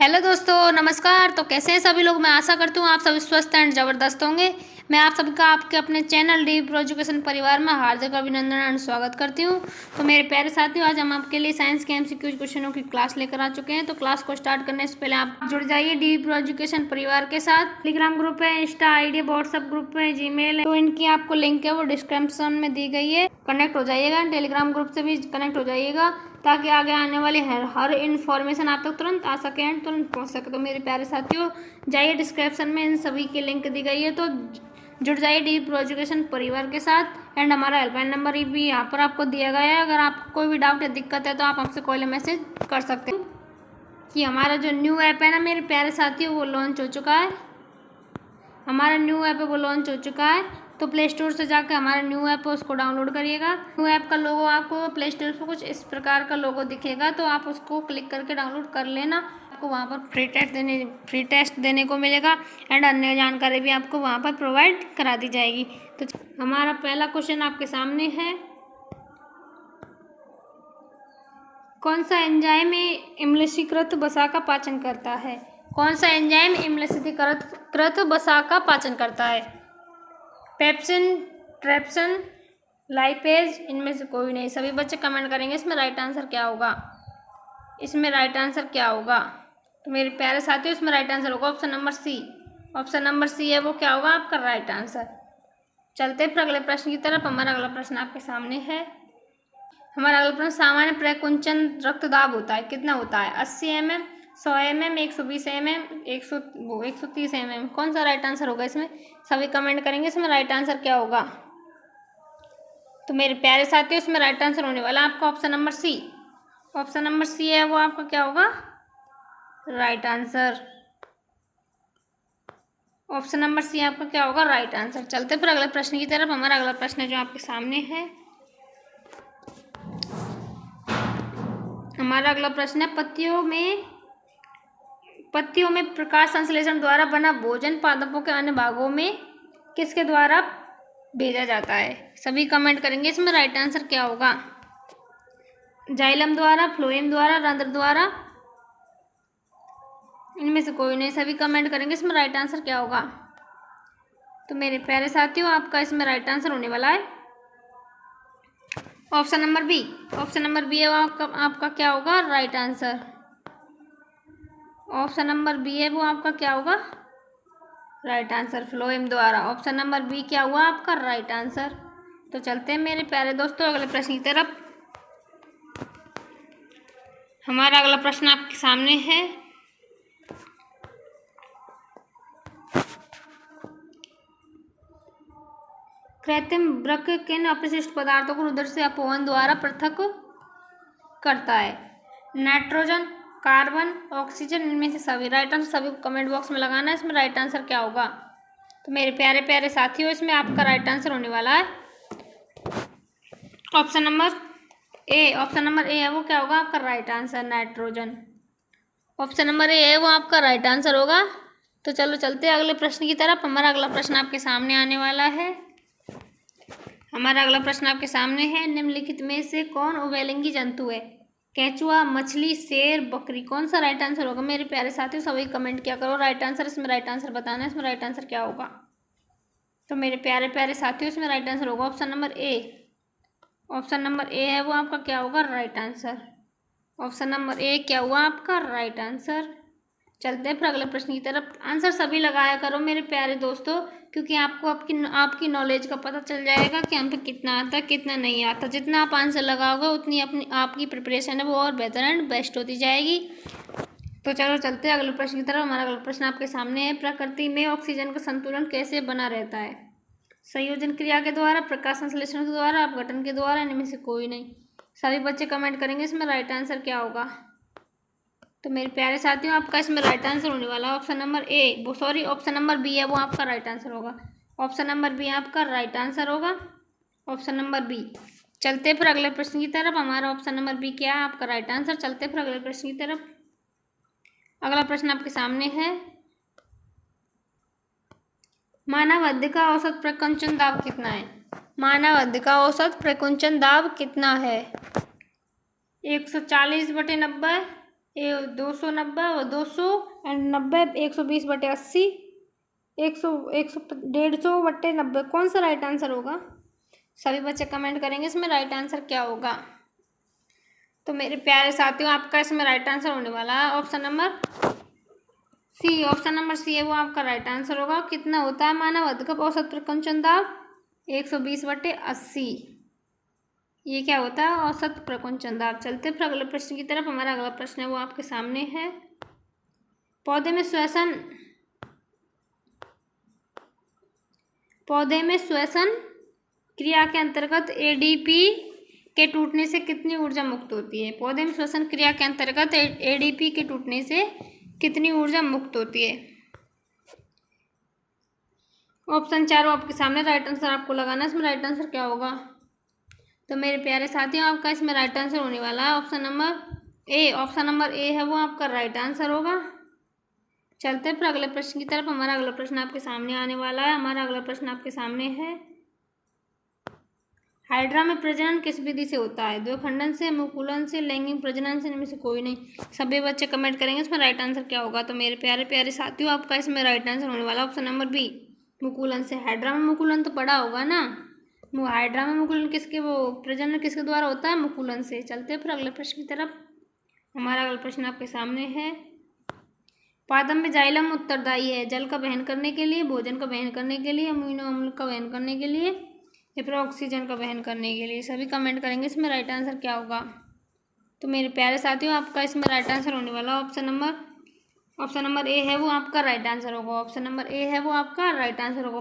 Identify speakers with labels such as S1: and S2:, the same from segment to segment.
S1: Hello दोस्तों, नमस्कार। तो कैसे हैं सभी लोग। मैं आशा करती हूँ आप सभी स्वस्थ एंड ज़बरदस्त होंगे। मैं आप सभी का आपके अपने चैनल डी प्रो एजुकेशन परिवार में हार्दिक अभिनंदन एंड स्वागत करती हूँ। तो मेरे प्यारे साथियों, आज हम आपके लिए साइंस के एमसीक्यू क्वेश्चनों की क्लास लेकर आ चुके हैं। तो क्लास को स्टार्ट करने से पहले आप जुड़ जाइए डी प्रो एजुकेशन परिवार के साथ। टेलीग्राम ग्रुप है, इंस्टा आईडी, व्हाट्सएप ग्रुप है, जीमेल है। तो इनकी आपको लिंक है वो डिस्क्रिप्शन में दी गई है। कनेक्ट हो जाइएगा, टेलीग्राम ग्रुप से भी कनेक्ट हो जाइएगा ताकि आगे आने वाली हर इन्फॉर्मेशन आप तक तुरंत आ सके एंड तुरंत पहुंच सके। तो मेरे प्यारे साथियों, जाइए डिस्क्रिप्शन में इन सभी की लिंक दी गई है, तो जुड़ जाइए डी प्रो एजुकेशन परिवार के साथ। एंड हमारा हेल्पलाइन नंबर भी यहाँ पर आपको दिया गया है। अगर आपको कोई भी डाउट या दिक्कत है तो आप हमसे कॉल या मैसेज कर सकते हैं। कि हमारा जो न्यू ऐप है ना मेरे प्यारे साथियों, वो लॉन्च हो चुका है। हमारा न्यू ऐप है वो लॉन्च हो चुका है। तो प्ले स्टोर से जाकर हमारा न्यू ऐप है उसको डाउनलोड करिएगा। न्यू ऐप का लोगो आपको प्ले स्टोर पर कुछ इस प्रकार का लोगो दिखेगा, तो आप उसको क्लिक करके डाउनलोड कर लेना। आपको वहाँ पर फ्री टेस्ट देने को मिलेगा एंड अन्य जानकारी भी आपको वहाँ पर प्रोवाइड करा दी जाएगी। तो हमारा पहला क्वेश्चन आपके सामने है, कौन सा एंजाइम इम्लसीकृत वसा का पाचन करता है। कौन सा एंजाइम इम्लसीकृत वसा का पाचन करता है। पेप्सिन, ट्रेप्सिन, लाइपेज, इनमें से कोई नहीं। सभी बच्चे कमेंट करेंगे इसमें राइट आंसर क्या होगा। इसमें राइट आंसर क्या होगा। तो मेरे प्यारे साथियों, इसमें राइट आंसर होगा option number C. Option number C है वो क्या होगा आपका राइट आंसर। चलते फिर अगले प्रश्न की तरफ। हमारा अगला प्रश्न आपके सामने है। हमारा अगला प्रश्न, सामान्य प्रकुंचन रक्तदाब होता है कितना होता है। 80 mm, 100 mm, 120 mm, 130 mm। कौन सा राइट आंसर होगा इसमें। सभी कमेंट करेंगे इसमें राइट आंसर क्या होगा। तो मेरे प्यारे साथियों, इसमें राइट आंसर होने वाला आपका option number C. Option number C है वो आपका क्या होगा right answer. Option number C आपका क्या होगा राइट आंसर। चलते फिर अगले प्रश्न की तरफ। हमारा अगला प्रश्न है जो आपके सामने है। हमारा अगला प्रश्न है, पत्तियों में प्रकाश संश्लेषण द्वारा बना भोजन पादपों के अन्य भागों में किसके द्वारा भेजा जाता है। सभी कमेंट करेंगे इसमें राइट आंसर क्या होगा। जाइलम द्वारा, फ्लोएम द्वारा, रंध्र द्वारा, इनमें से कोई नहीं। सभी कमेंट करेंगे इसमें राइट आंसर क्या होगा। तो मेरे प्यारे साथियों, आपका इसमें राइट आंसर होने वाला है option number B. Option number B है आपका क्या होगा right answer. Option number B है वो आपका क्या होगा राइट आंसर, फ्लोएम द्वारा। ऑप्शन नंबर बी क्या हुआ आपका राइट आंसर। तो चलते हैं मेरे प्यारे दोस्तों अगले प्रश्न की तरफ। हमारा अगला प्रश्न आपके सामने है। कृत्रिम वृक्क किन अपशिष्ट पदार्थों को रुधिर से अपवहन द्वारा पृथक करता है। नाइट्रोजन, कार्बन, ऑक्सीजन, इनमें से सभी। राइट आंसर सभी कमेंट बॉक्स में लगाना है इसमें राइट आंसर क्या होगा। तो मेरे प्यारे प्यारे साथियों, इसमें आपका राइट आंसर होने वाला है option number A. Option number ए है वो क्या होगा आपका right answer, nitrogen. Option number ए है वो आपका राइट आंसर होगा। तो चलो चलते हैं अगले प्रश्न की तरफ। हमारा अगला प्रश्न आपके सामने आने वाला है। हमारा अगला प्रश्न आपके सामने है, निम्नलिखित में से कौन उभयलिंगी जंतु है। केंचुआ, मछली, शेर, बकरी। कौन सा राइट आंसर होगा मेरे प्यारे साथियों। सभी कमेंट क्या करो राइट आंसर। इसमें राइट आंसर बताना है इसमें राइट आंसर क्या होगा। तो मेरे प्यारे प्यारे साथियों, इसमें राइट आंसर होगा option number A. Option number ए है वो आपका क्या होगा राइट आंसर। ऑप्शन नंबर ए क्या हुआ आपका राइट आंसर। चलते हैं फिर अगले प्रश्न की तरफ। आंसर सभी लगाया करो मेरे प्यारे दोस्तों, क्योंकि आपको आपकी नॉलेज का पता चल जाएगा कि हम पे कितना आता है कितना नहीं आता। जितना आप आंसर लगाओगे उतनी अपनी आपकी प्रिपरेशन है वो और बेहतर एंड बेस्ट होती जाएगी। तो चलो चलते हैं अगले प्रश्न की तरफ। हमारा अगला प्रश्न आपके सामने है, प्रकृति में ऑक्सीजन का संतुलन कैसे बना रहता है। संयोजन क्रिया के द्वारा, प्रकाश संश्लेषण के द्वारा, अपघटन के द्वारा, इनमें से कोई नहीं। सभी बच्चे कमेंट करेंगे इसमें राइट आंसर क्या होगा। तो मेरे प्यारे साथियों, आपका इसमें राइट आंसर होने वाला है option number A, option number B है वो आपका राइट आंसर होगा। ऑप्शन नंबर बी आपका राइट आंसर होगा, ऑप्शन नंबर बी। चलते फिर अगले प्रश्न की तरफ। हमारा ऑप्शन नंबर बी क्या है आपका राइट आंसर। चलते फिर अगले प्रश्न की तरफ। अगला प्रश्न आपके सामने है, मानव हृदय का औसत प्रकुंचन दाब कितना है। मानव हृदय का औसत प्रकुंचन दाब कितना है। 140/90, ए 290 और 200 एंड 90 120/80 100 150 कौन सा राइट आंसर होगा? सभी बच्चे कमेंट करेंगे इसमें राइट आंसर क्या होगा। तो मेरे प्यारे साथियों, आपका इसमें राइट आंसर होने वाला है option number C. Option number C है वो आपका राइट आंसर होगा। कितना होता है मानव अधिक औसत प्रकुंचन दाब? 120/80। ये क्या होता है? औसत प्रकुंचन दाब। चलते फिर अगले प्रश्न की तरफ। हमारा अगला प्रश्न है वो आपके सामने है। पौधे में श्वसन क्रिया के अंतर्गत एडीपी के टूटने से कितनी ऊर्जा मुक्त होती है? पौधे में श्वसन क्रिया के अंतर्गत एडीपी के टूटने से कितनी ऊर्जा मुक्त होती है? ऑप्शन चारों आपके सामने। राइट आंसर आपको लगाना। इसमें राइट आंसर क्या होगा? तो मेरे प्यारे साथियों, आपका इसमें राइट आंसर होने वाला है option number A. Option number ए है वो आपका राइट आंसर होगा। चलते फिर अगले प्रश्न की तरफ। हमारा अगला प्रश्न आपके सामने आने वाला है। हमारा अगला प्रश्न आपके सामने है। हाइड्रा में प्रजनन किस विधि से होता है? द्विखंडन से, मुकुलन से, लैंगिक प्रजनन से? इनमें से कोई नहीं। सभी बच्चे कमेंट करेंगे इसमें राइट आंसर क्या होगा। तो मेरे प्यारे प्यारे साथियों, आपका इसमें राइट आंसर होने वाला ऑप्शन नंबर बी, मुकुलन से। हाइड्रा में मुकुलन तो पढ़ा होगा ना। हाइड्रा में मुकुलन किसके, वो प्रजनन किसके द्वारा होता है? मुकुलन से। चलते हैं फिर अगले प्रश्न की तरफ। हमारा अगला प्रश्न आपके सामने है। पादप में जाइलम उत्तरदायी है जल का वहन करने के लिए, भोजन का वहन करने के लिए, अमीनो अम्ल का वहन करने के लिए, या फिर ऑक्सीजन का वहन करने के लिए? सभी कमेंट करेंगे इसमें राइट आंसर क्या होगा। तो मेरे प्यारे साथियों, आपका इसमें राइट आंसर होने वाला ऑप्शन नंबर ए है वो आपका राइट आंसर होगा। ऑप्शन नंबर ए है वो आपका राइट आंसर होगा।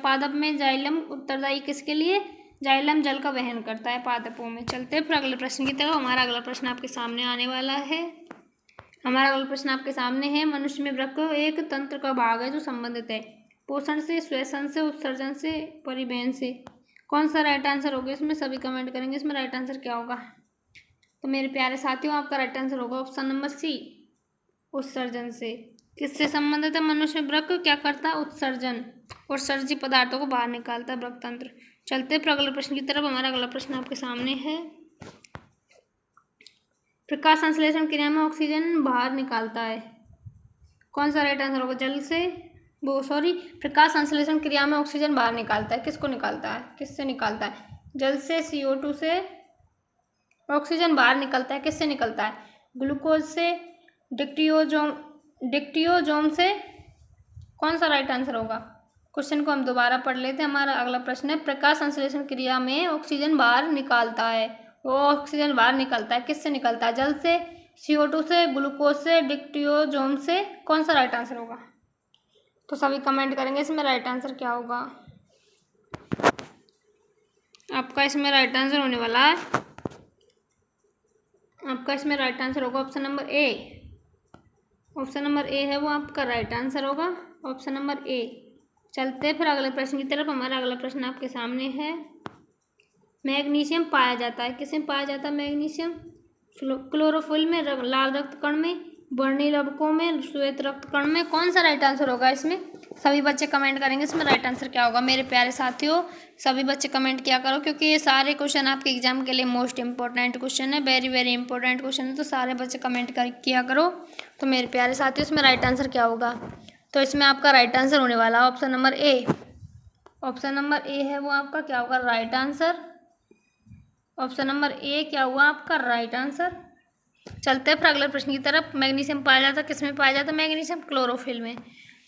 S1: पादप में जाइलम उत्तरदायी किसके लिए? जाइलम जल का वहन करता है पादपों में। चलते हैं फिर अगले प्रश्न की तरफ। हमारा अगला प्रश्न आपके सामने आने वाला है। हमारा अगला प्रश्न आपके सामने है। मनुष्य में वृक्क एक तंत्र का भाग है जो संबंधित है पोषण से, श्वसन से, उत्सर्जन से, परिवहन से। कौन सा राइट आंसर होगा इसमें? सभी कमेंट करेंगे इसमें राइट आंसर क्या होगा। तो मेरे प्यारे साथियों, आपका राइट आंसर होगा ऑप्शन नंबर सी, उत्सर्जन से। किससे संबंधित है मनुष्य में वृक्क? क्या करता है? उत्सर्जन, और सर्जी पदार्थों को बाहर निकालता है वृक्क तंत्र। चलते फिर अगले प्रश्न की तरफ। हमारा अगला प्रश्न आपके सामने है। प्रकाश संश्लेषण क्रिया में ऑक्सीजन बाहर निकालता है। कौन सा राइट आंसर होगा? जल से, प्रकाश संश्लेषण क्रिया में ऑक्सीजन बाहर निकालता है। किसको निकालता है? किससे निकालता है? जल से, CO2 से ऑक्सीजन बाहर निकलता है। किससे निकलता है? ग्लूकोज से, डिक्टियोजोम से। कौन सा राइट आंसर होगा? क्वेश्चन को हम दोबारा पढ़ लेते हैं। हमारा अगला प्रश्न है। प्रकाश संश्लेषण क्रिया में ऑक्सीजन बाहर निकालता है। वो ऑक्सीजन बाहर निकलता है। किससे निकलता है? जल से, CO2 से, ग्लूकोज से, डिक्टियोजोम से। कौन सा राइट आंसर होगा? तो सभी कमेंट करेंगे इसमें राइट आंसर क्या होगा। आपका इसमें राइट आंसर होने वाला है, आपका इसमें राइट आंसर होगा option number A. Option number ए है वो आपका राइट आंसर होगा, ऑप्शन नंबर ए। चलते फिर अगले प्रश्न की तरफ। हमारा अगला प्रश्न आपके सामने है। मैग्नीशियम पाया जाता है, किसमें पाया जाता है मैग्नीशियम? क्लोरोफिल में, लाल रक्त कण में, वर्णील लवकों में, श्वेत रक्त कण में। कौन सा राइट आंसर होगा इसमें? सभी बच्चे कमेंट करेंगे इसमें राइट आंसर क्या होगा। मेरे प्यारे साथियों, सभी बच्चे कमेंट किया करो, क्योंकि ये सारे क्वेश्चन आपके एग्जाम के लिए मोस्ट इंपॉर्टेंट क्वेश्चन है, वेरी वेरी इंपॉर्टेंट क्वेश्चन है। तो सारे बच्चे कमेंट किया करो। तो मेरे प्यारे साथियों, इसमें राइट आंसर क्या होगा? तो इसमें आपका राइट आंसर होने वाला option number A. Option number ए है वो आपका क्या होगा? Right answer. ऑप्शन नंबर ए क्या हुआ आपका? Right answer. चलते फिर अगले प्रश्न की तरफ। मैग्नीशियम पाया जाता है, किसमें पाया जाता है मैग्नीशियम? क्लोरोफिल में।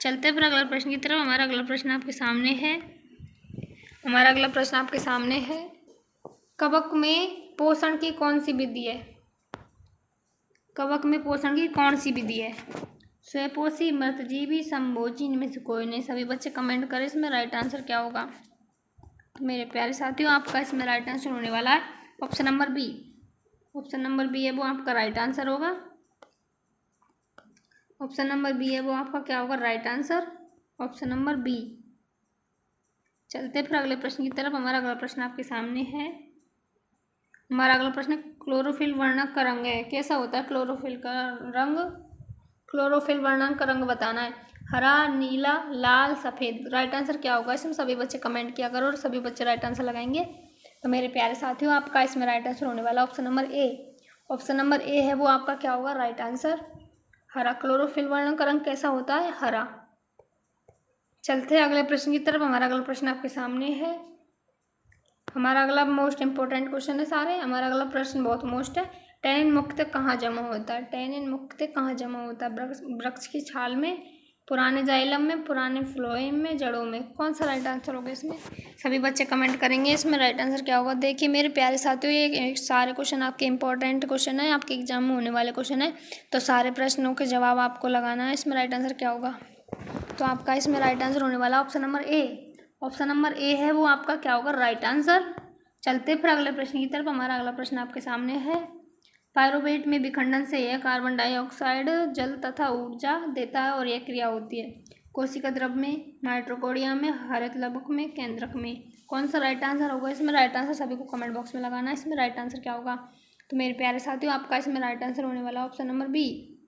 S1: चलते फिर अगले प्रश्न की तरफ। हमारा अगला प्रश्न आपके सामने है। हमारा अगला प्रश्न आपके सामने है। कवक में पोषण की कौन सी विधि है? कवक में पोषण की कौन सी विधि है? स्वपोषी, मृतजीवी, संभोजी? इनमें से कोई नहीं। सभी बच्चे कमेंट करें इसमें राइट आंसर क्या होगा। तो मेरे प्यारे साथियों, आपका इसमें राइट आंसर होने वाला है option number B. Option number B है वो आपका राइट आंसर होगा। ऑप्शन नंबर बी है वो आपका क्या होगा? Right answer, option number B. चलते फिर अगले प्रश्न की तरफ। हमारा अगला प्रश्न आपके सामने है। हमारा अगला प्रश्न क्लोरोफिल वर्णक का रंग है। कैसा होता है क्लोरोफिल का रंग? क्लोरोफिल वर्णक का रंग बताना है। हरा, नीला, लाल, सफ़ेद। राइट आंसर क्या होगा इसमें? सभी बच्चे कमेंट किया करो और सभी बच्चे राइट आंसर लगाएंगे। तो मेरे प्यारे साथियों, आपका इसमें राइट आंसर होने वाला option number A. Option number ए है वो आपका क्या होगा राइट आंसर। हरा, क्लोरोफिल वर्ण का रंग कैसा होता है, हरा। चलते हैं अगले प्रश्न की तरफ। हमारा अगला प्रश्न आपके सामने है। हमारा अगला मोस्ट इंपॉर्टेंट क्वेश्चन है सारे। हमारा अगला प्रश्न बहुत मोस्ट है। टैनिन मुख्यतः कहाँ जमा होता है, टैनिन मुख्यतः कहाँ जमा होता है, वृक्ष की छाल में, पुराने जाइलम में, पुराने फ्लोएम में, जड़ों में। कौन सा राइट आंसर होगा इसमें, सभी बच्चे कमेंट करेंगे इसमें राइट आंसर क्या होगा। देखिए मेरे प्यारे साथियों, ये सारे क्वेश्चन आपके इंपॉर्टेंट क्वेश्चन है, आपके एग्जाम में होने वाले क्वेश्चन है, तो सारे प्रश्नों के जवाब आपको लगाना है। इसमें राइट आंसर क्या होगा, तो आपका इसमें राइट आंसर होने वाला option number A. Option number ए है वो आपका क्या होगा राइट आंसर। चलते फिर अगले प्रश्न की तरफ। हमारा अगला प्रश्न आपके सामने है। पायरोवेट में विखंडन से यह कार्बन डाइऑक्साइड जल तथा ऊर्जा देता है और यह क्रिया होती है कोशिका द्रव में, माइटोकॉन्ड्रिया में, हरित लवक में, केंद्रक में। कौन सा राइट आंसर होगा इसमें राइट आंसर सभी को कमेंट बॉक्स में लगाना है। इसमें राइट आंसर क्या होगा, तो मेरे प्यारे साथियों आपका इसमें राइट आंसर होने वाला option number B.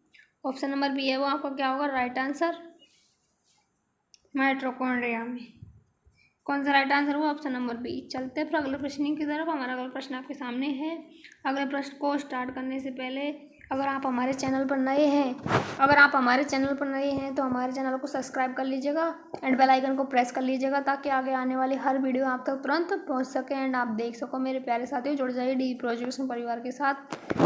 S1: Option number B है वो आपका क्या होगा राइट आंसर, माइटोकॉन्ड्रिया में। कौन सा राइट आंसर हुआ, ऑप्शन नंबर बी। चलते हैं फिर अगले प्रश्न की तरफ। हमारा अगला प्रश्न आपके सामने है। अगले प्रश्न को स्टार्ट करने से पहले अगर आप हमारे चैनल पर नए हैं तो हमारे चैनल को सब्सक्राइब कर लीजिएगा एंड बेल आइकन को प्रेस कर लीजिएगा, ताकि आगे आने वाली हर वीडियो आप तक तुरंत पहुंच सके एंड आप देख सको। मेरे प्यारे साथियों जुड़ जाइए डी प्रो एजुकेशन परिवार के साथ,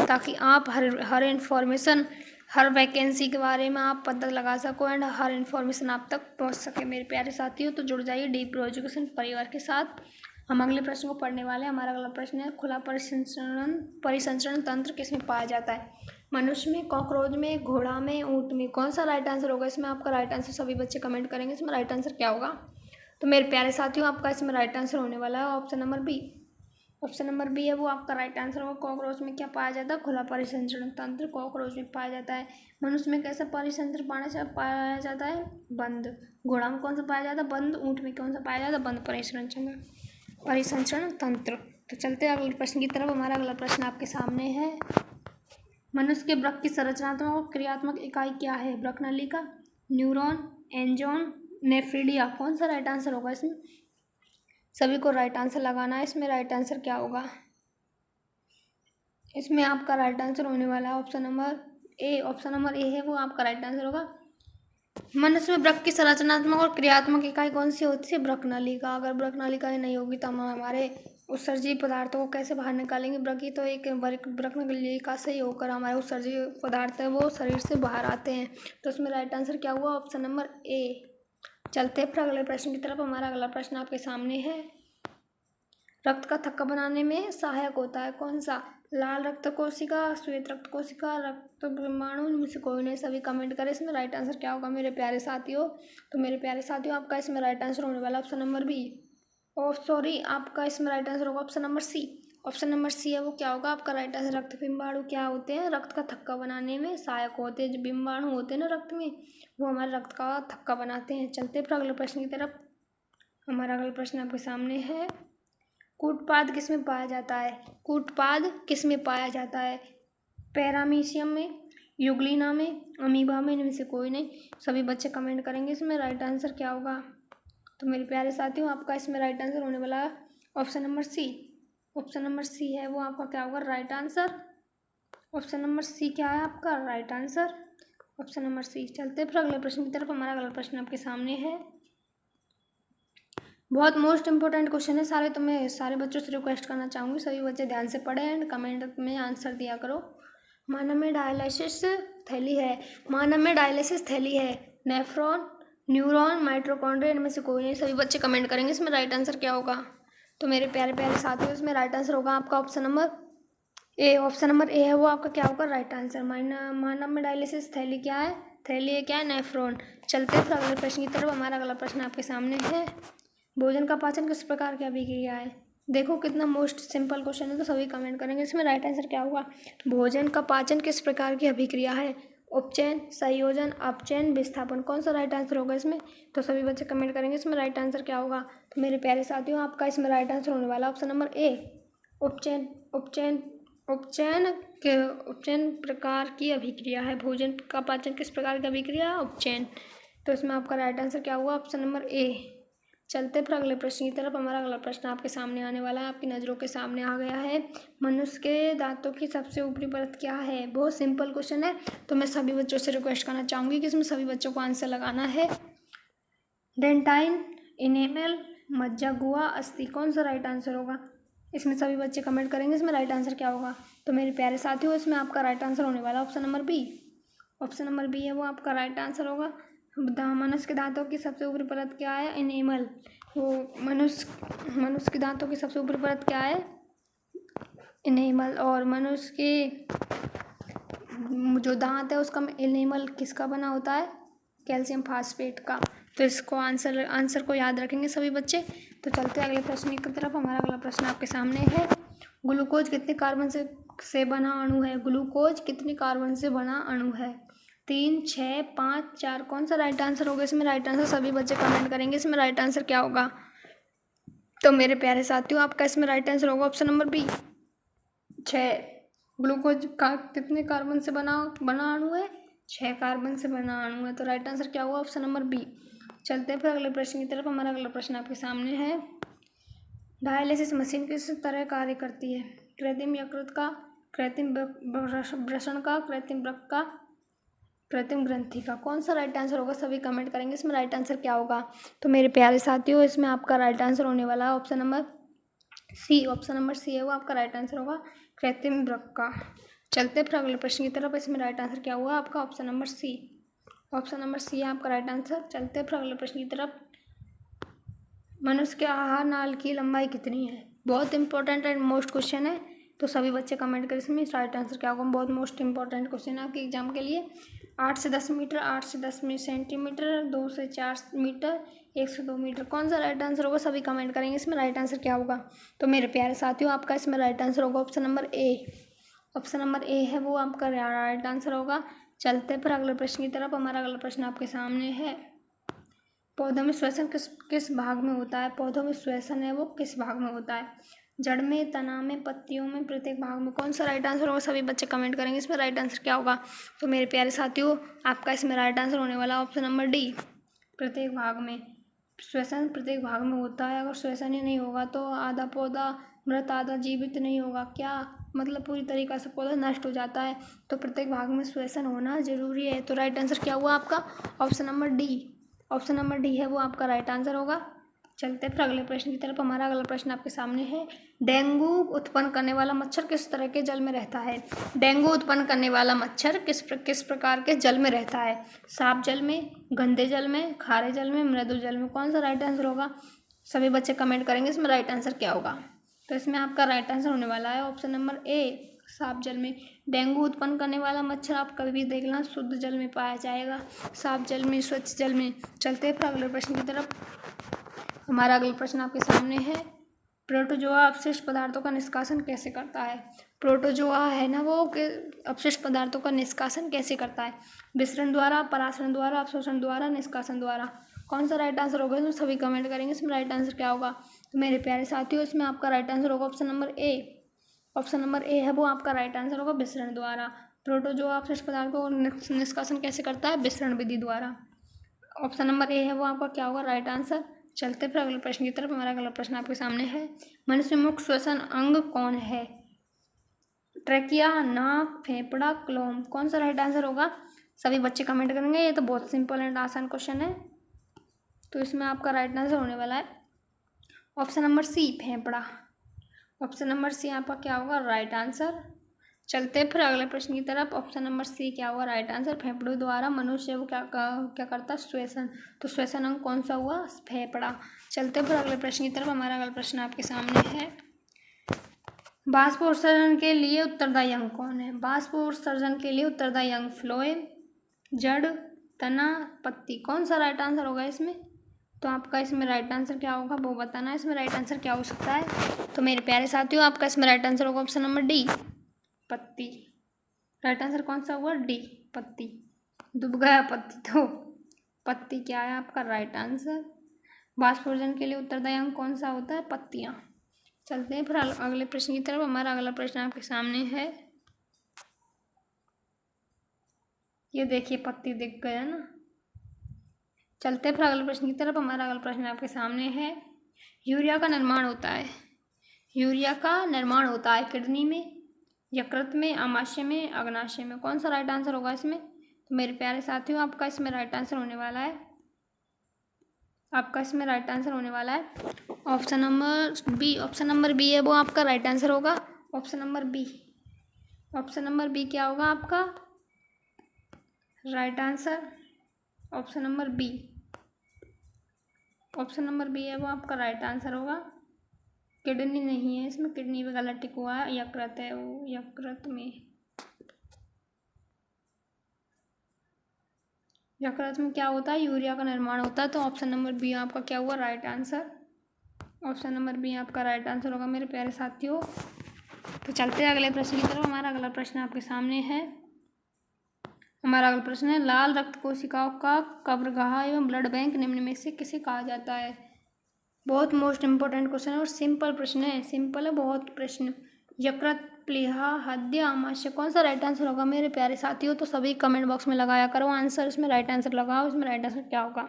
S1: ताकि आप हर इन्फॉर्मेशन, हर वैकेंसी के बारे में आप पता लगा सको एंड हर इन्फॉर्मेशन आप तक पहुंच सके। मेरे प्यारे साथियों तो जुड़ जाइए डी प्रो एजुकेशन परिवार के साथ। हम अगले प्रश्न को पढ़ने वाले हैं। हमारा अगला प्रश्न है, खुला परिसंचरण तंत्र किसमें पाया जाता है, मनुष्य में, कॉकरोच में, घोड़ा में, ऊँट में। कौन सा राइट आंसर होगा इसमें, आपका राइट आंसर सभी बच्चे कमेंट करेंगे इसमें राइट आंसर क्या होगा। तो मेरे प्यारे साथियों आपका इसमें राइट आंसर होने वाला है option number B. Option number B है वो आपका राइट आंसर होगा। कॉकरोच में क्या पाया जाता है, खुला परिसंचरण तंत्र कॉकरोच में पाया जाता है। मनुष्य में कैसा परिसंचरण पाया जाता है, बंद। घोड़ा में कौन सा पाया जाता है, बंद। ऊँट में कौन सा पाया जाता है, बंद परिसंचरण तंत्र। तो चलते हैं अगले प्रश्न की तरफ। हमारा अगला प्रश्न आपके सामने है। मनुष्य के वृक्क की संरचनात्मक और क्रियात्मक इकाई क्या है, वृक्क नलिका, न्यूरॉन, एंजाइम, नेफ्रिडिया। कौन सा राइट आंसर होगा इसमें, सभी को राइट आंसर लगाना है। इसमें राइट आंसर क्या होगा, इसमें आपका राइट आंसर होने वाला है option number A. Option number ए है वो आपका राइट आंसर होगा। मनुष्य में वृक्क की संरचनात्मक और क्रियात्मक इकाई कौन सी होती है, वृक्क नलिका। अगर वृक्क नलिका नहीं होगी तो हम हमारे उत्सर्जीय पदार्थों को कैसे बाहर निकालेंगे। वृक्क ही तो एक वृक्क नलिका से ही होकर हमारे उत्सर्जीय पदार्थ है वो शरीर से बाहर आते हैं। तो इसमें राइट आंसर क्या हुआ, ऑप्शन नंबर ए। चलते हैं फिर अगले प्रश्न की तरफ। हमारा अगला प्रश्न आपके सामने है। रक्त का थक्का बनाने में सहायक होता है कौन सा, लाल रक्त कोशिका, श्वेत रक्त कोशिका, रक्त परमाणु, इनमें से कोई नहीं। सभी कमेंट करें इसमें राइट आंसर क्या होगा मेरे प्यारे साथियों। तो मेरे प्यारे साथियों आपका इसमें राइट आंसर होने वाला ऑप्शन नंबर बी। और सॉरी, आपका इसमें राइट आंसर होगा option number C. Option number C है वो क्या होगा आपका राइट आंसर। रक्त बिंबाणु क्या होते हैं, रक्त का थक्का बनाने में सहायक होते हैं। जो बिंबाणु होते हैं ना रक्त में, वो हमारे रक्त का थक्का बनाते हैं। चलते फिर अगले प्रश्न की तरफ। हमारा अगला प्रश्न आपके सामने है। कूटपाद किसमें पाया जाता है, कूटपाद किसमें पाया जाता है, पैरामीशियम में, यूग्लिना में, अमीबा में, इनमें से कोई नहीं। सभी बच्चे कमेंट करेंगे इसमें राइट आंसर क्या होगा। तो मेरे प्यारे साथियों आपका इसमें राइट आंसर होने वाला है option number C. Option number C है वो आपका क्या होगा right answer. Option number C क्या है आपका right answer, option number C. चलते फिर अगले प्रश्न की तरफ। हमारा अगला प्रश्न आपके सामने है। बहुत मोस्ट इंपॉर्टेंट क्वेश्चन है सारे, तो मैं सारे बच्चों से रिक्वेस्ट करना चाहूँगी सभी बच्चे ध्यान से पढ़ें एंड कमेंट में आंसर दिया करो। मानव में डायलिसिस थैली है, नेफ्रॉन, न्यूरॉन, माइटोकॉन्ड्रिया, इनमें से कोई नहीं। सभी बच्चे कमेंट करेंगे इसमें राइट आंसर क्या होगा। तो मेरे प्यारे प्यारे साथियों इसमें राइट आंसर होगा आपका option number A. Option number ए है वो आपका क्या होगा राइट आंसर। मानव में डायलिसिस थैली क्या है, थैली है क्या है, नेफ्रॉन। चलते फिर अगले प्रश्न की तरफ। हमारा अगला प्रश्न आपके सामने है। भोजन का पाचन किस प्रकार की अभिक्रिया है। देखो कितना मोस्ट सिंपल क्वेश्चन है, तो सभी कमेंट करेंगे इसमें राइट आंसर क्या होगा। भोजन का पाचन किस प्रकार की अभिक्रिया है, उपचयन, संयोजन, अपचयन, विस्थापन। कौन सा राइट आंसर होगा इसमें, तो सभी बच्चे कमेंट करेंगे इसमें राइट आंसर क्या होगा। तो मेरे प्यारे साथियों आपका इसमें राइट आंसर होने वाला ऑप्शन नंबर ए, उपचयन। उपचयन प्रकार की अभिक्रिया है। भोजन का पाचन किस प्रकार की अभिक्रिया, उपचयन। तो इसमें आपका राइट आंसर क्या हुआ ऑप्शन नंबर ए। चलते फिर अगले प्रश्न की तरफ। हमारा अगला प्रश्न आपके सामने आने वाला है, आपकी नज़रों के सामने आ गया है। मनुष्य के दांतों की सबसे ऊपरी परत क्या है? बहुत सिंपल क्वेश्चन है, तो मैं सभी बच्चों से रिक्वेस्ट करना चाहूँगी कि इसमें सभी बच्चों को आंसर लगाना है। डेंटाइन, इनेमल, मज्जा, गुहा, अस्थि, कौन सा राइट आंसर होगा? इसमें सभी बच्चे कमेंट करेंगे इसमें राइट आंसर क्या होगा। तो मेरे प्यारे साथियों, इसमें आपका राइट आंसर होने वाला option number B. Option number B है वो आपका राइट आंसर होगा। मनुष्य के दांतों की सबसे ऊपरी परत क्या है? इनेमल। वो मनुष्य के दांतों की सबसे ऊपरी परत क्या है? इनेमल। और मनुष्य के जो दांत है उसका इनेमल किसका बना होता है? कैल्शियम फास्फेट का। तो इसको आंसर को याद रखेंगे सभी बच्चे। तो चलते अगले प्रश्न की तरफ। हमारा अगला प्रश्न आपके सामने है, ग्लूकोज कितने कार्बन से बना अणु है? ग्लूकोज कितने कार्बन से बना अणु है? 3, 6, 5, 4, कौन सा राइट आंसर होगा? इसमें राइट आंसर सभी बच्चे कमेंट करेंगे इसमें राइट आंसर क्या होगा। तो मेरे प्यारे साथियों, आपका इसमें राइट आंसर होगा ऑप्शन नंबर बी, 6। ग्लूकोज का कितने कार्बन से बना अणु है? 6 कार्बन से बना अणु है। तो राइट आंसर क्या हुआ? Option number B. चलते हैं फिर अगले प्रश्न की तरफ। हमारा अगला प्रश्न आपके सामने है, डायलिसिस मशीन किस तरह कार्य करती है? कृत्रिम यकृत का, कृत्रिम वृषण का, कृत्रिम वृक्क का, कृत्रिम ग्रंथि का, कौन सा राइट आंसर होगा? सभी कमेंट करेंगे इसमें राइट आंसर क्या होगा। तो मेरे प्यारे साथियों, इसमें आपका राइट आंसर होने वाला है option number C. Option number C है वो आपका राइट आंसर होगा, कृत्रिम वृक्क का। चलते फिर अगले प्रश्न की तरफ। इसमें राइट आंसर क्या हुआ आपका? Option number C. Option number C है आपका राइट आंसर। चलते फिर अगले प्रश्न की तरफ। मनुष्य के आहार नाल की लंबाई कितनी है? बहुत इंपॉर्टेंट एंड मोस्ट क्वेश्चन है, तो सभी बच्चे कमेंट करें इसमें राइट आंसर क्या होगा। बहुत मोस्ट इंपॉर्टेंट क्वेश्चन है आपके एग्जाम के लिए। 8 से 10 मीटर, 8 से 10 सेंटीमीटर, 2 से 4 मीटर, 1 से 2 मीटर, कौन सा राइट आंसर होगा? सभी कमेंट करेंगे इसमें राइट आंसर क्या होगा। तो मेरे प्यारे साथियों, आपका इसमें राइट आंसर होगा option number A. Option number ए है वो आपका राइट आंसर होगा। चलते फिर अगले प्रश्न की तरफ। हमारा अगला प्रश्न आपके सामने है, पौधों में श्वसन किस भाग में होता है? पौधों में श्वसन है वो किस भाग में होता है? जड़ में, तना में, पत्तियों में, प्रत्येक भाग में, कौन सा राइट आंसर होगा? सभी बच्चे कमेंट करेंगे इसमें राइट आंसर क्या होगा। तो मेरे प्यारे साथियों, आपका इसमें राइट आंसर होने वाला ऑप्शन नंबर डी, प्रत्येक भाग में। श्वसन प्रत्येक भाग में होता है। अगर श्वसन ही नहीं होगा तो आधा पौधा मृत, आधा जीवित नहीं होगा। क्या मतलब? पूरी तरीक़ा से पौधा नष्ट हो जाता है। तो प्रत्येक भाग में श्वसन होना जरूरी है। तो राइट आंसर क्या हुआ आपका? Option number D. Option number D है वो आपका राइट आंसर होगा। चलते फिर अगले प्रश्न की तरफ। हमारा अगला प्रश्न आपके सामने है, डेंगू उत्पन्न करने वाला मच्छर किस तरह के जल में रहता है? डेंगू उत्पन्न करने वाला मच्छर किस प्रकार के जल में रहता है? साफ जल में, गंदे जल में, खारे जल में, मृदु जल में, कौन सा राइट आंसर होगा? सभी बच्चे कमेंट करेंगे इसमें राइट आंसर क्या होगा। तो इसमें आपका राइट आंसर होने वाला है ऑप्शन नंबर ए, साफ जल में। डेंगू उत्पन्न करने वाला मच्छर आप कभी भी देखना शुद्ध जल में पाया जाएगा, साफ जल में, स्वच्छ जल में। चलते फिर अगले प्रश्न की तरफ। हमारा अगला प्रश्न आपके सामने है, प्रोटोजोआ अपशिष्ट पदार्थों का निष्कासन कैसे करता है? प्रोटोजोआ है ना वो अपशिष्ट पदार्थों का निष्कासन कैसे करता है? विसरण द्वारा, परासरण द्वारा, अवशोषण द्वारा, निष्कासन द्वारा, कौन सा राइट आंसर होगा? इसमें सभी कमेंट करेंगे इसमें राइट आंसर क्या होगा। तो मेरे प्यारे साथियों, इसमें आपका राइट आंसर होगा option number A. Option number ए है वो आपका राइट आंसर होगा, विसरण द्वारा। प्रोटोजोआ अपशिष्ट पदार्थों को निष्कासन कैसे करता है? विसरण विधि द्वारा। ऑप्शन नंबर ए है वो आपका क्या होगा? Right answer. चलते फिर अगले प्रश्न की तरफ। हमारा अगला प्रश्न आपके सामने है, मनुष्य मुख्य श्वसन अंग कौन है? ट्रैकिया, नाक, फेफड़ा, क्लोम, कौन सा राइट आंसर होगा? सभी बच्चे कमेंट करेंगे। ये तो बहुत सिंपल एंड आसान क्वेश्चन है, तो इसमें आपका राइट आंसर होने वाला है ऑप्शन नंबर सी, फेफड़ा। ऑप्शन नंबर सी आपका क्या होगा? Right answer. चलते फिर अगले प्रश्न की तरफ। ऑप्शन नंबर सी क्या हुआ? Right answer. फेफड़ों द्वारा मनुष्य वो क्या करता है? श्वसन। तो श्वसन अंग कौन सा हुआ? फेफड़ा। चलते फिर अगले प्रश्न की तरफ। हमारा अगला प्रश्न आपके सामने है, बाष्पोत्सर्जन के लिए उत्तरदायी अंग कौन है? बाष्पोत्सर्जन के लिए उत्तरदायी अंग फ्लोएम, जड़, तना, पत्ती, कौन सा राइट आंसर होगा इसमें? तो आपका इसमें राइट आंसर क्या होगा वो बताना है। इसमें राइट आंसर क्या हो सकता है? तो मेरे प्यारे साथियों, आपका इसमें राइट आंसर होगा ऑप्शन नंबर डी, पत्ती। राइट आंसर कौन सा हुआ? डी, पत्ती। डूब गया पत्ती, तो पत्ती क्या है आपका राइट आंसर। बाष्पोत्सर्जन के लिए उत्तरदायी अंग कौन सा होता है? पत्तियाँ। चलते हैं फिर अगले प्रश्न की तरफ। हमारा अगला प्रश्न आपके सामने है, ये देखिए पत्ती दिख गया ना, चलते फिर अगले प्रश्न की तरफ। हमारा अगला प्रश्न आपके सामने है, यूरिया का निर्माण होता है, यूरिया का निर्माण होता है किडनी में, यकृत में, आमाशय में, अग्नाशय में। कौन सा राइट आंसर होगा इसमें? तो मेरे प्यारे साथियों, आपका इसमें राइट आंसर होने वाला है, आपका इसमें राइट आंसर होने वाला है option number B. Option number B है वो आपका राइट आंसर होगा। Option number B, option number B क्या होगा आपका right answer? Option number B, option number B है वो आपका राइट आंसर होगा। किडनी नहीं है इसमें, किडनी पे गलत टिक हुआ है, यकृत है वो, यकृत में, यकृत में क्या होता है? यूरिया का निर्माण होता है। तो ऑप्शन नंबर बी आपका क्या हुआ right answer? Option number B आपका राइट आंसर होगा मेरे प्यारे साथियों। तो चलते हैं अगले प्रश्न की तरफ। हमारा अगला प्रश्न आपके सामने है, हमारा अगला प्रश्न है, लाल रक्त कोशिकाओं का कब्रगाह एवं ब्लड बैंक निम्न में से किसे कहा जाता है? बहुत मोस्ट इंपॉर्टेंट क्वेश्चन है और सिंपल प्रश्न है, सिंपल है बहुत प्रश्न। यकृत, प्लीहा, हृदय, आमाशय, कौन सा राइट आंसर होगा मेरे प्यारे साथियों? तो सभी कमेंट बॉक्स में लगाया करो आंसर, इसमें राइट आंसर लगाओ, इसमें राइट आंसर क्या होगा?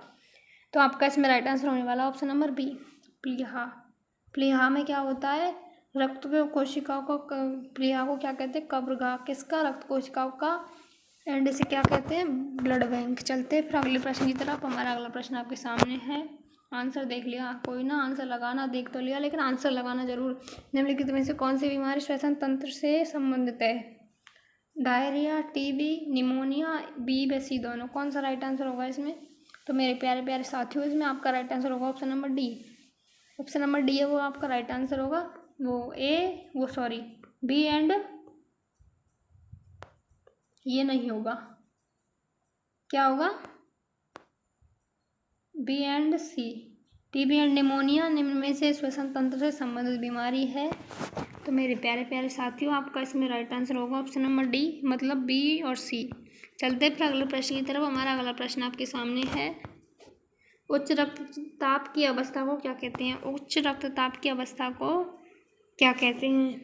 S1: तो आपका इसमें राइट आंसर होने वाला ऑप्शन नंबर बी, प्लीहा। प्लीहा में क्या होता है? रक्त कोशिकाओं को, प्लीहा को क्या कहते हैं? कब्रगाह किसका? रक्त कोशिकाओं का। एंड इसे क्या कहते हैं? Blood bank. चलते फिर अगले प्रश्न की तरफ। हमारा अगला प्रश्न आपके सामने है, आंसर देख लिया कोई ना? आंसर लगाना देख तो लिया, लेकिन आंसर लगाना जरूर। निम्नलिखित में से कौन सी बीमारी श्वसन तंत्र से संबंधित है? डायरिया, टीबी, निमोनिया, बी व सी दोनों। कौन सा राइट आंसर होगा इसमें? तो मेरे प्यारे प्यारे साथियों, इसमें आपका राइट आंसर होगा option number D. Option number D है वो आपका राइट आंसर होगा। बी एंड ये नहीं होगा, क्या होगा? B and C. TB and pneumonia निम्न में से श्वसन तंत्र से संबंधित बीमारी है। तो मेरे प्यारे प्यारे साथियों, आपका इसमें राइट आंसर होगा ऑप्शन नंबर डी, मतलब बी और सी। चलते फिर अगले प्रश्न की तरफ। हमारा अगला प्रश्न आपके सामने है, उच्च रक्तचाप की अवस्था को क्या कहते हैं? उच्च रक्तचाप की अवस्था को क्या कहते हैं?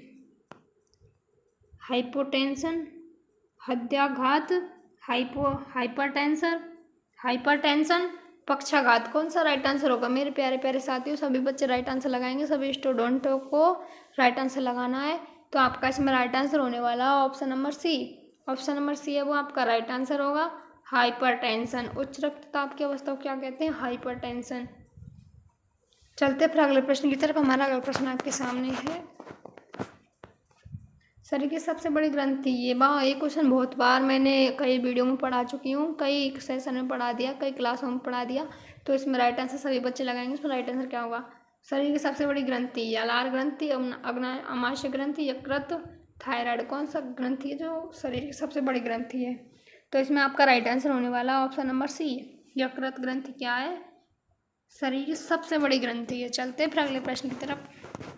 S1: हाइपोटेंशन, हृदयाघात, हाइपरटेंशन, पक्षाघात। कौन सा राइट आंसर होगा मेरे प्यारे प्यारे साथियों? सभी बच्चे राइट आंसर लगाएंगे, सभी स्टूडेंटों को राइट आंसर लगाना है। तो आपका इसमें राइट आंसर होने वाला है option number C. Option number C है वो आपका राइट आंसर होगा, हाइपरटेंशन। उच्च रक्तचाप की अवस्था को क्या कहते हैं? हाइपरटेंशन। चलते फिर अगले प्रश्न की तरफ। हमारा अगला प्रश्न आपके सामने है, शरीर की सबसे बड़ी ग्रंथि। ये क्वेश्चन बहुत बार मैंने कई वीडियो में पढ़ा चुकी हूँ, कई सेशन में पढ़ा दिया, कई क्लासों में पढ़ा दिया। तो इसमें राइट आंसर सभी बच्चे लगाएंगे। इसमें राइट आंसर क्या होगा? शरीर की सबसे बड़ी ग्रंथि, लार ग्रंथि, आमाशय ग्रंथि, यकृत, थायराइड। कौन सा ग्रंथि है जो शरीर की सबसे बड़ी ग्रंथि है? तो इसमें आपका राइट आंसर होने वाला ऑप्शन नंबर सी, यकृत ग्रंथि क्या है? शरीर की सबसे बड़ी ग्रंथि है। चलते फिर अगले प्रश्न की तरफ।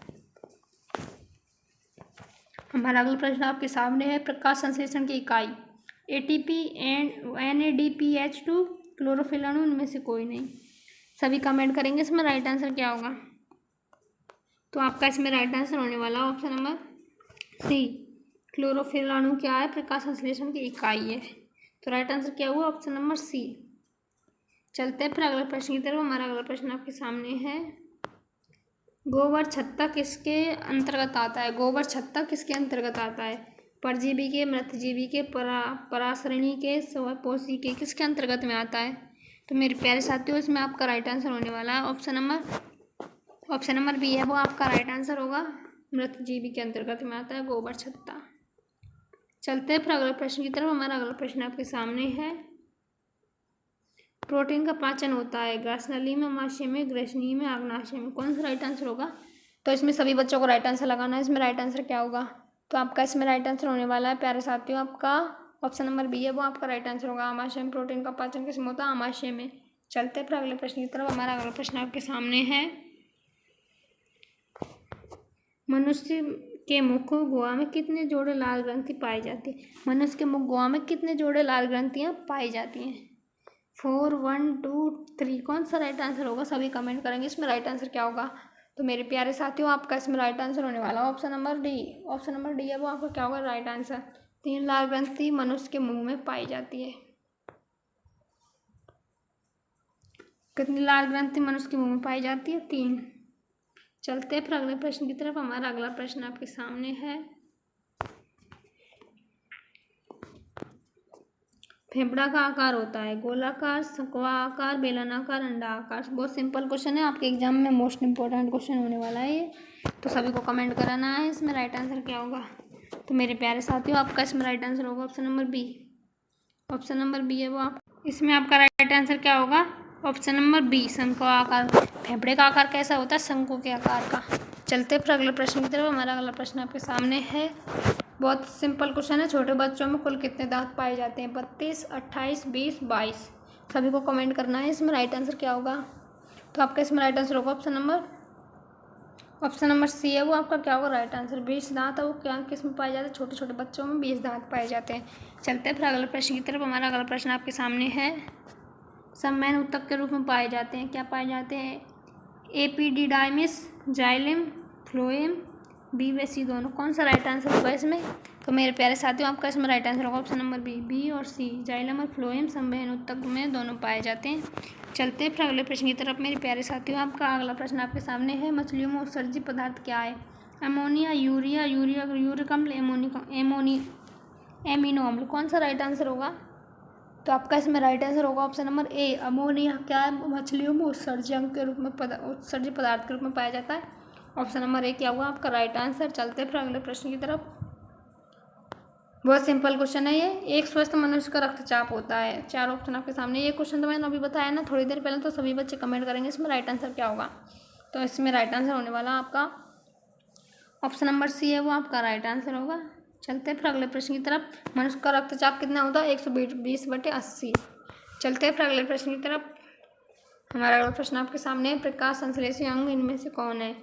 S1: हमारा अगला प्रश्न आपके सामने है, प्रकाश संश्लेषण की इकाई। एटीपी एंड NADPH2, क्लोरोफिल अणु, इनमें से कोई नहीं। सभी कमेंट करेंगे इसमें राइट आंसर क्या होगा? तो आपका इसमें राइट आंसर होने वाला ऑप्शन नंबर सी, क्लोरोफिल अणु क्या है? प्रकाश संश्लेषण की इकाई है। तो राइट आंसर क्या हुआ? Option number C. चलते हैं फिर अगले प्रश्न की तरफ। हमारा अगला प्रश्न आपके सामने है, गोबर छत्ता किसके अंतर्गत आता है? गोबर छत्ता किसके अंतर्गत आता है? परजीवी के, मृतजीवी के, परासरणी के, स्वपोषी के, किसके अंतर्गत में आता है? तो मेरे प्यारे साथियों, इसमें आपका राइट आंसर होने वाला है ऑप्शन नंबर बी है वो आपका राइट आंसर होगा, मृतजीवी के अंतर्गत में आता है गोबर छत्ता। चलते हैं फिर अगले प्रश्न की तरफ। हमारा अगला प्रश्न आपके सामने है, प्रोटीन का पाचन होता है ग्रासनली में, आमाशय में, ग्रसनी में, अग्नाशय में। कौन सा राइट आंसर होगा? तो इसमें सभी बच्चों को राइट आंसर लगाना है। इसमें राइट आंसर क्या होगा? तो आपका इसमें राइट आंसर होने वाला है प्यारे साथियों, आपका ऑप्शन नंबर बी है वो आपका राइट आंसर होगा, आमाशय में। प्रोटीन का पाचन किसमें होता है? आमाशय में। चलते फिर अगले प्रश्न की तरफ। हमारा अगला प्रश्न आपके सामने है, मनुष्य के मुख गुहा में कितने जोड़े लाल ग्रंथि पाई जाती है? मनुष्य के मुख गुहा में कितने जोड़े लाल ग्रंथियां पाई जाती हैं? 4, 1, 2, 3। कौन सा राइट आंसर होगा? सभी कमेंट करेंगे इसमें राइट आंसर क्या होगा? तो मेरे प्यारे साथियों, आपका इसमें राइट आंसर होने वाला है option number D. Option number D है वो आपका क्या होगा राइट आंसर। 3 लाल ग्रंथि मनुष्य के मुंह में पाई जाती है। कितनी लाल ग्रंथि मनुष्य के मुंह में पाई जाती है? 3। चलते हैं फिर अगले प्रश्न की तरफ। हमारा अगला प्रश्न आपके सामने है, फेफड़ा का आकार होता है गोलाकार, शंक्वा आकार, बेलनाकार, अंडाकार। बहुत सिंपल क्वेश्चन है, आपके एग्जाम में मोस्ट इंपॉर्टेंट क्वेश्चन होने वाला है ये, तो सभी को कमेंट कराना है इसमें राइट आंसर क्या होगा। तो मेरे प्यारे साथियों, आपका इसमें राइट आंसर होगा option number B. Option number B है वो आप, इसमें आपका राइट आंसर क्या होगा? ऑप्शन नंबर बी, शंकु आकार। फेफड़े का आकार कैसा होता है? शंकु के आकार का। चलते फिर अगले प्रश्न की तरफ। हमारा अगला प्रश्न आपके सामने है, बहुत सिंपल क्वेश्चन है, छोटे बच्चों में कुल कितने दांत पाए जाते हैं? 32, 28, 20, 22। सभी को कमेंट करना है इसमें राइट आंसर क्या होगा। तो आपका इसमें राइट आंसर होगा ऑप्शन नंबर सी है वो आपका क्या होगा राइट आंसर। 20 दांत है वो क्या किस में पाए जाते हैं? छोटे छोटे बच्चों में 20 दांत पाए जाते हैं। चलते हैं फिर अगले प्रश्न की तरफ। हमारा अगला प्रश्न आपके सामने है, सम्मैन ऊतक के रूप में पाए जाते हैं, क्या पाए जाते हैं? एपिडिडाइमिस, जाइलम, फ्लोएम, बी व सी दोनों। कौन सा राइट आंसर होगा इसमें? तो मेरे प्यारे साथियों, आपका इसमें राइट आंसर होगा ऑप्शन नंबर बी और सी, जाइलम और फ्लोएम सम्वहन ऊतक में दोनों पाए जाते हैं। चलते हैं फिर अगले प्रश्न की तरफ। मेरे प्यारे साथियों, आपका अगला प्रश्न आपके सामने है, मछलियों में उत्सर्जित पदार्थ क्या है? अमोनिया, यूरिया, यूरिक अम्ल, एमिनो अम्ल। कौन सा राइट आंसर होगा? तो आपका इसमें राइट आंसर होगा ऑप्शन नंबर ए, अमोनिया। क्या है? मछलियों में उत्सर्जक के रूप में उत्सर्जित पदार्थ के रूप में पाया जाता है। ऑप्शन नंबर ए क्या हुआ आपका राइट आंसर। चलते फिर अगले प्रश्न की तरफ। बहुत सिंपल क्वेश्चन है ये, एक स्वस्थ मनुष्य का रक्तचाप होता है। 4 ऑप्शन आपके सामने। ये क्वेश्चन तो मैंने अभी बताया ना थोड़ी देर पहले, तो सभी बच्चे कमेंट करेंगे इसमें राइट आंसर क्या होगा। तो इसमें राइट आंसर होने वाला आपका ऑप्शन नंबर सी है वो आपका राइट आंसर होगा। चलते फिर अगले प्रश्न की तरफ। मनुष्य का रक्तचाप कितना होता है? 120/80। चलते फिर अगले प्रश्न की तरफ। हमारा अगला प्रश्न आपके सामने है, प्रकाश संश्लेषी अंग इनमें से कौन है?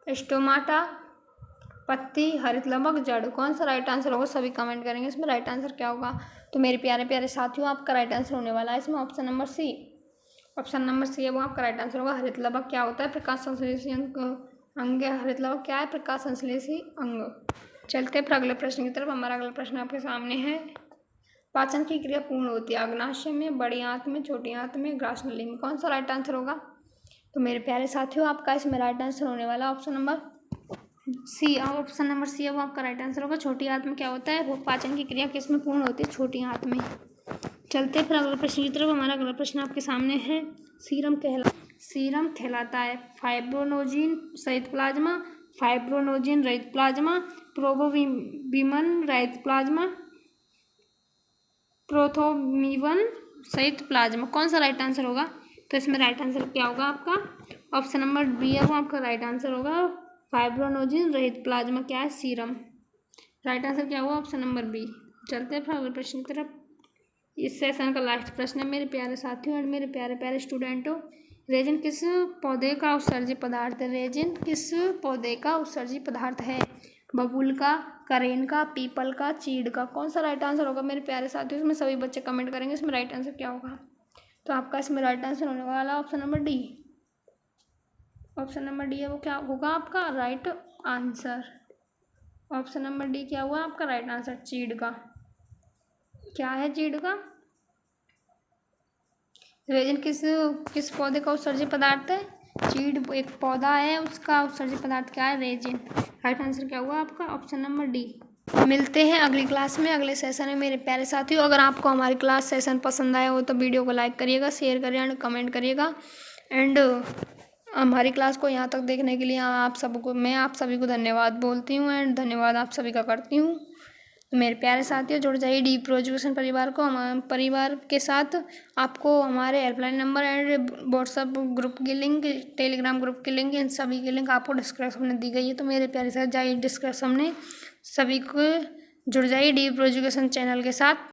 S1: स्टोमाटा, पत्ती, हरित लवक, जड़। कौन सा राइट आंसर होगा? सभी कमेंट करेंगे इसमें राइट आंसर क्या होगा। तो मेरे प्यारे प्यारे साथियों, आपका राइट आंसर होने वाला है इसमें option number C. Option number C है वो आपका राइट आंसर होगा। हरित लवक क्या होता है? प्रकाश संश्लेषी अंग। हरित लवक क्या है? प्रकाश संश्लेषी अंग। चलते फिर अगले प्रश्न की तरफ। हमारा अगला प्रश्न आपके सामने है, पाचन की क्रिया पूर्ण होती है अग्नाशय में, बड़ी आंत में, छोटी आंत में, ग्रासनली में। कौन सा राइट आंसर होगा? तो मेरे प्यारे साथियों, आपका इसमें राइट आंसर होने वाला option number C. Option number C है वो आपका राइट आंसर होगा। छोटी आंत में क्या होता है? वो पाचन की क्रिया किस में पूर्ण होती है? छोटी आंत में। चलते फिर अगले प्रश्न की तरफ। हमारा अगला प्रश्न आपके सामने है, सीरम कहलाता है फाइब्रोनोजिन सहित प्लाज्मा, फाइब्रोनोजिन रहित प्लाज्मा, प्रोथोमीवन रहित प्लाज्मा, प्रोथोमीवन सहित प्लाज्मा। कौन सा राइट आंसर होगा? तो इसमें राइट आंसर क्या होगा आपका? ऑप्शन नंबर बी है वो आपका राइट आंसर होगा। फाइब्रोनोजिन रहित प्लाज्मा क्या है? सीरम। राइट आंसर क्या हुआ? Option number B. चलते हैं फिर अगले प्रश्न की तरफ। इस सेशन का लास्ट प्रश्न है मेरे प्यारे साथियों और मेरे प्यारे प्यारे स्टूडेंटों, रेजिन किस पौधे का उत्सर्जित पदार्थ है? रेजिन किस पौधे का उत्सर्जित पदार्थ है? बबूल का, करेन का, पीपल का, चीड़ का। कौन सा राइट आंसर होगा मेरे प्यारे साथियों? इसमें सभी बच्चे कमेंट करेंगे इसमें राइट आंसर क्या होगा। तो आपका इसमें राइट आंसर होने वाला option number D. Option number D है वो क्या होगा आपका right answer. Option number D क्या हुआ आपका राइट आंसर? चीड़ का। क्या है चीड़ का? रेजिन किस पौधे का उत्सर्जित पदार्थ है? चीड़ एक पौधा है, उसका उत्सर्जित पदार्थ क्या है? रेजिन। राइट आंसर क्या हुआ आपका? Option number D. मिलते हैं अगली क्लास में, अगले सेशन में मेरे प्यारे साथियों। अगर आपको हमारी क्लास सेशन पसंद आया हो तो वीडियो को लाइक करिएगा, शेयर करिएगा एंड कमेंट करिएगा। एंड हमारी क्लास को यहाँ तक देखने के लिए मैं आप सभी को धन्यवाद बोलती हूँ एंड धन्यवाद आप सभी का करती हूँ। तो मेरे प्यारे साथियों, जुड़ जाइए डी प्रो एजुकेशन परिवार को। हमारे परिवार के साथ आपको हमारे helpline number and WhatsApp group की लिंक, टेलीग्राम ग्रुप की लिंक, इन सभी की लिंक आपको डिस्क्रिप्शन में दी गई है। तो मेरे प्यारे साथ जाइए डिस्क्रिप्शन में, सभी को जुड़ जाइए डी प्रो एजुकेशन चैनल के साथ।